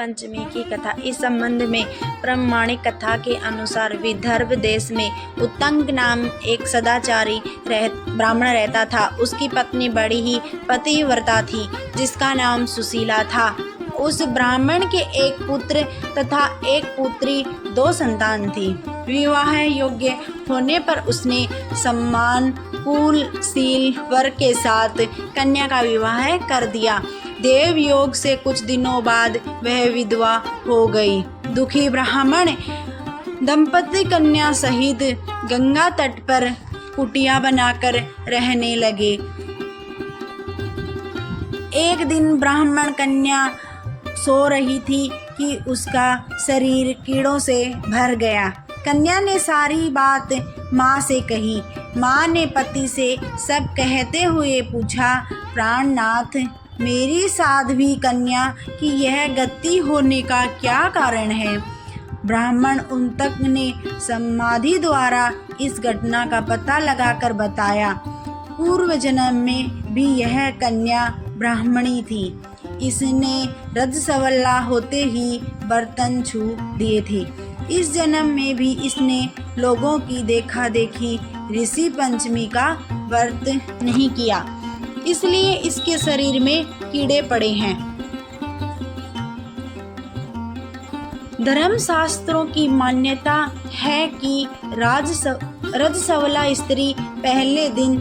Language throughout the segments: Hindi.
पंचमी की कथा। इस संबंध में प्रामाणिक कथा के अनुसार विदर्भ देश में उत्तंग नाम एक सदाचारी ब्राह्मण रहता था। उसकी पत्नी बड़ी ही पतिव्रता थी, जिसका नाम सुशीला था। उस ब्राह्मण के एक पुत्र तथा एक पुत्री, 2 संतान थी। विवाह योग्य होने पर उसने सम्मान कुलशील वर के साथ कन्या का विवाह कर दिया। देव योग से कुछ दिनों बाद वह विधवा हो गई। दुखी ब्राह्मण दंपति कन्या सहित गंगा तट पर कुटिया बनाकर रहने लगे। एक दिन ब्राह्मण कन्या सो रही थी कि उसका शरीर कीड़ों से भर गया। कन्या ने सारी बात माँ से कही। माँ ने पति से सब कहते हुए पूछा, प्राणनाथ, मेरी साध्वी कन्या की यह गति होने का क्या कारण है? ब्राह्मण उन्तक ने समाधि द्वारा इस घटना का पता लगाकर बताया। पूर्व जन्म में भी यह कन्या ब्राह्मणी थी। इसने रजस्वला होते ही बर्तन छू दिए थे। इस जन्म में भी इसने लोगों की देखा देखी ऋषि पंचमी का व्रत नहीं किया, इसलिए इसके शरीर में कीड़े पड़े हैं। धर्मशास्त्रों की मान्यता है कि रजस्वला स्त्री पहले दिन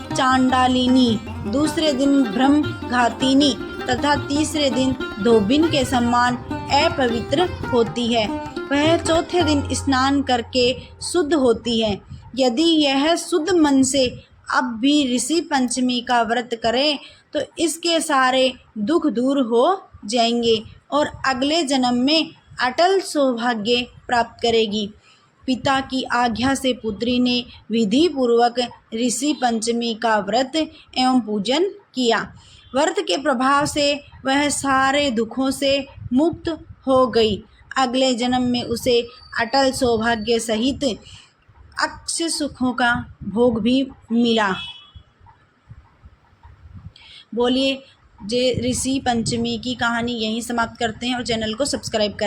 चांडालिनी, दूसरे दिन ब्रह्मघातिनी तथा तीसरे दिन धोबिन के समान अपवित्र होती है। वह चौथे दिन स्नान करके शुद्ध होती है। यदि यह शुद्ध मन से अब भी ऋषि पंचमी का व्रत करे तो इसके सारे दुख दूर हो जाएंगे और अगले जन्म में अटल सौभाग्य प्राप्त करेगी। पिता की आज्ञा से पुत्री ने विधि पूर्वक ऋषि पंचमी का व्रत एवं पूजन किया। व्रत के प्रभाव से वह सारे दुखों से मुक्त हो गई। अगले जन्म में उसे अटल सौभाग्य सहित अक्षय सुखों का भोग भी मिला। बोलिए, जे ऋषि पंचमी की कहानी यहीं समाप्त करते हैं और चैनल को सब्सक्राइब करें।